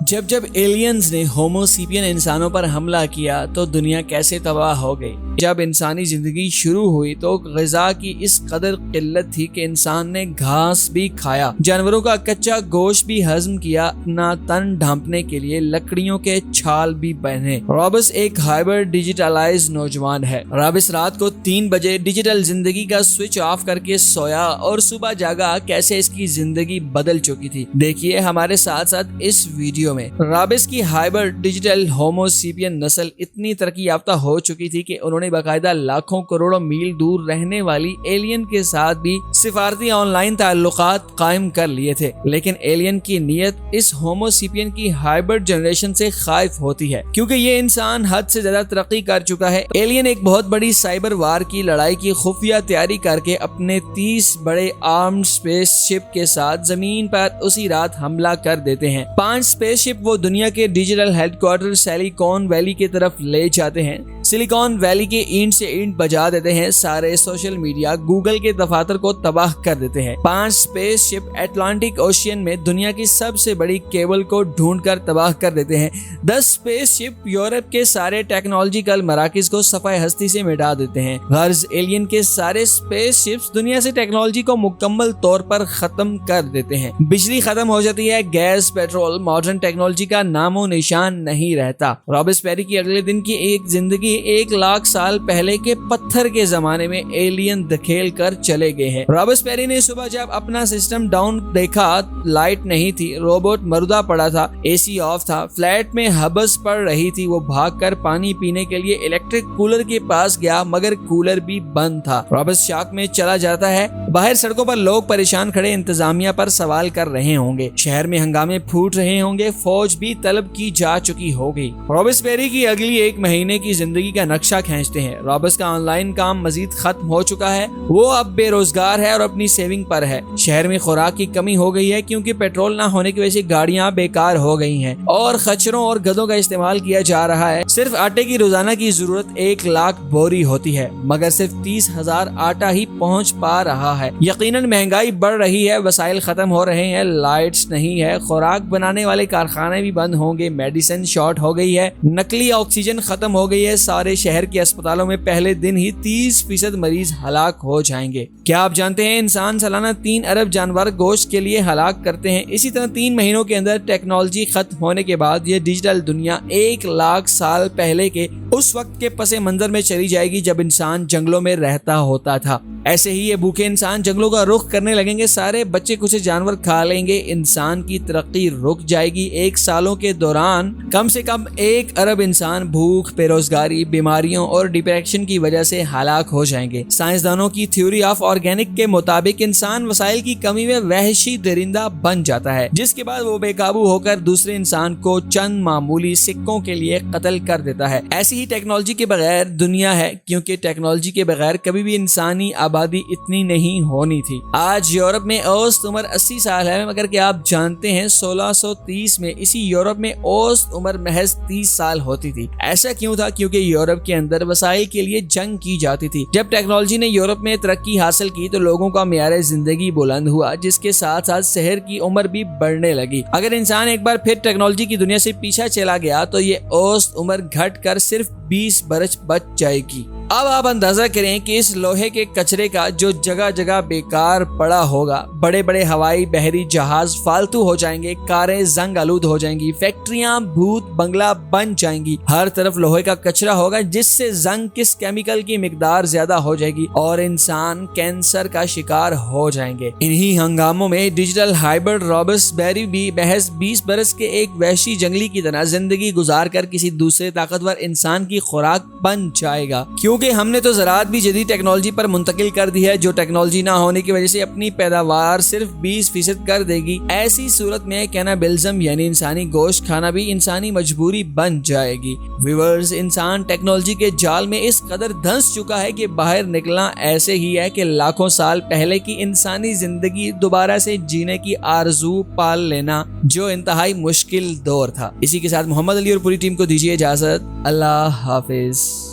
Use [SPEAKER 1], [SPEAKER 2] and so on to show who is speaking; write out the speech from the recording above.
[SPEAKER 1] जब एलियंस ने होमो सेपियन इंसानों पर हमला किया तो दुनिया कैसे तबाह हो गई। जब इंसानी जिंदगी शुरू हुई तो ग़िज़ा की इस कदर किल्लत थी कि इंसान ने घास भी खाया, जानवरों का कच्चा गोश्त भी हजम किया, अपना तन ढांपने के लिए लकड़ियों के छाल भी पहने। रॉबस एक हाइबर डिजिटलाइज नौजवान है। रॉबस रात को 3 बजे डिजिटल जिंदगी का स्विच ऑफ करके सोया और सुबह जागा। कैसे इसकी जिंदगी बदल चुकी थी, देखिए हमारे साथ साथ इस वीडियो में। रॉबस की हाइबर डिजिटल होमो सेपियन नस्ल इतनी तरक्की याफ्ता हो चुकी थी कि उन्होंने बाकायदा लाखों करोड़ों मील दूर रहने वाली एलियन के साथ भी सिफारती ऑनलाइन ताल्लुकात कायम कर लिए थे। लेकिन एलियन की नीयत इस होमो सेपियन की हाइब्रिड जनरेशन से खाइफ होती है, क्योंकि ये इंसान हद से ज्यादा तरक्की कर चुका है। एलियन एक बहुत बड़ी साइबर वार की लड़ाई की खुफिया तैयारी करके अपने 30 बड़े आर्म्ड स्पेसशिप के साथ जमीन पर उसी रात हमला कर देते हैं। 5 स्पेसशिप वो दुनिया के डिजिटल हेडक्वार्टर सिलिकॉन वैली की तरफ ले जाते हैं। सिलिकॉन वैली के ईंट से ईंट बजा देते हैं। सारे सोशल मीडिया, गूगल के दफातर को तबाह कर देते हैं। 5 स्पेसशिप अटलांटिक ओशियन में दुनिया की सबसे बड़ी केबल को ढूंढकर तबाह कर देते हैं। 10 स्पेसशिप यूरोप के सारे टेक्नोलॉजिकल मराकज को सफाई हस्ती से मिटा देते हैं। गर्ज एलियन के सारे स्पेसशिप्स दुनिया से टेक्नोलॉजी को मुकम्मल तौर पर खत्म कर देते हैं। बिजली खत्म हो जाती है, गैस, पेट्रोल, मॉडर्न टेक्नोलॉजी का नामो निशान नहीं रहता। रॉबसबेरी की अगले दिन की एक जिंदगी 1 लाख साल पहले के पत्थर के जमाने में एलियन धकेल कर चले गए हैं। रॉबसबेरी ने सुबह जब अपना सिस्टम डाउन देखा, लाइट नहीं थी, रोबोट मरुदा पड़ा था, एसी ऑफ था, फ्लैट में हबस पड़ रही थी। वो भागकर पानी पीने के लिए इलेक्ट्रिक कूलर के पास गया, मगर कूलर भी बंद था। रॉबस शॉक में चला जाता है। बाहर सड़कों पर लोग परेशान खड़े इंतजामिया पर सवाल कर रहे होंगे, शहर में हंगामे फूट रहे होंगे, फौज भी तलब की जा चुकी होगी। रॉबसबेरी की अगली 1 महीने की जिंदगी का नक्शा खींचते हैं। रॉबस का ऑनलाइन काम मजीद खत्म हो चुका है। वो अब बेरोजगार है और अपनी सेविंग पर है। शहर में खुराक की कमी हो गई है, क्योंकि पेट्रोल ना होने की वजह से गाड़ियां बेकार हो गई हैं और खच्चरों और गधों का इस्तेमाल किया जा रहा है। सिर्फ आटे की रोजाना की जरूरत 1 लाख बोरी होती है, मगर सिर्फ 30,000 आटा ही पहुंच पा रहा है। यकीनन महंगाई बढ़ रही है, वसाइल खत्म हो रहे हैं, लाइट्स नहीं है, खुराक बनाने वाले कारखाने भी बंद होंगे, मेडिसिन शॉर्ट हो गई है, नकली ऑक्सीजन खत्म हो गई है। सारे शहर के अस्पतालों में पहले दिन ही 30% मरीज हलाक हो जाएंगे। क्या आप जानते हैं इंसान सालाना 3 अरब जानवर गोश्त के लिए हलाक करते हैं। इसी तरह 3 महीनों के अंदर टेक्नोलॉजी खत्म होने के बाद ये डिजिटल दुनिया 1 लाख साल पहले के उस वक्त के पसे मंजर में चली जाएगी जब इंसान जंगलों में रहता होता था। ऐसे ही ये भूखे इंसान जंगलों का रुख करने लगेंगे, सारे बच्चे कुछ जानवर खा लेंगे, इंसान की तरक्की रुक जाएगी। 1 सालों के दौरान कम से कम 1 अरब इंसान भूख, बेरोजगारी, बीमारियों और डिप्रेशन की वजह से हलाक हो जाएंगे। साइंसदानों की थ्योरी ऑफ ऑर्गेनिक के मुताबिक इंसान वसाइल की कमी में वहशी दरिंदा बन जाता है, जिसके बाद वो बेकाबू होकर दूसरे इंसान को चंद मामूली सिक्कों के लिए कत्ल कर देता है। ऐसी ही टेक्नोलॉजी के बगैर दुनिया है, क्योंकि टेक्नोलॉजी के बगैर कभी भी इंसानी आबादी इतनी नहीं होनी थी। आज यूरोप में औसत उम्र 80 साल है, मगर क्या आप जानते हैं 1630 में इसी यूरोप में औसत उम्र महज 30 साल होती थी। ऐसा क्यों था? क्योंकि यूरोप के अंदर वसाइल के लिए जंग की जाती थी। जब टेक्नोलॉजी ने यूरोप में तरक्की हासिल की तो लोगों का मियार जिंदगी बुलंद हुआ, जिसके साथ साथ शहर की उम्र भी बढ़ने लगी। अगर इंसान एक बार फिर टेक्नोलॉजी की दुनिया से पीछे चला गया तो ये औसत उम्र घटकर सिर्फ 20 बरस बच जाएगी। अब आप अंदाजा करें कि इस लोहे के कचरे का जो जगह जगह बेकार पड़ा होगा, बड़े बड़े हवाई बहरी जहाज फालतू हो जाएंगे, कारें जंग आलूद हो जाएंगी, फैक्ट्रियां भूत बंगला बन जाएंगी, हर तरफ लोहे का कचरा होगा, जिससे जंग किस केमिकल की मिकदार ज्यादा हो जाएगी और इंसान कैंसर का शिकार हो जाएंगे। इन्हीं हंगामों में डिजिटल हाइब्रिड रॉबसबेरी भी महज 20 बरस के एक वहशी जंगली की तरह जिंदगी गुजार कर किसी दूसरे ताकतवर इंसान की खुराक बन जाएगा। क्योंकि हमने तो ज़राअत भी जदीद टेक्नोलॉजी पर मुंतकिल कर दी है, जो टेक्नोलॉजी ना होने की वजह से अपनी पैदावार सिर्फ 20% कर देगी। ऐसी सूरत में कैनाबिलिज्म यानी इंसानी गोश्त खाना भी इंसानी मजबूरी बन जाएगी। व्यूअर्स, इंसान टेक्नोलॉजी के जाल में इस कदर धंस चुका है कि बाहर निकलना ऐसे ही है कि लाखों साल पहले की इंसानी जिंदगी दोबारा से जीने की आरजू पाल लेना, जो इंतहाई मुश्किल दौर था। इसी के साथ मोहम्मद अली और पूरी टीम को दीजिए इजाजत। अल्लाह हाफिज।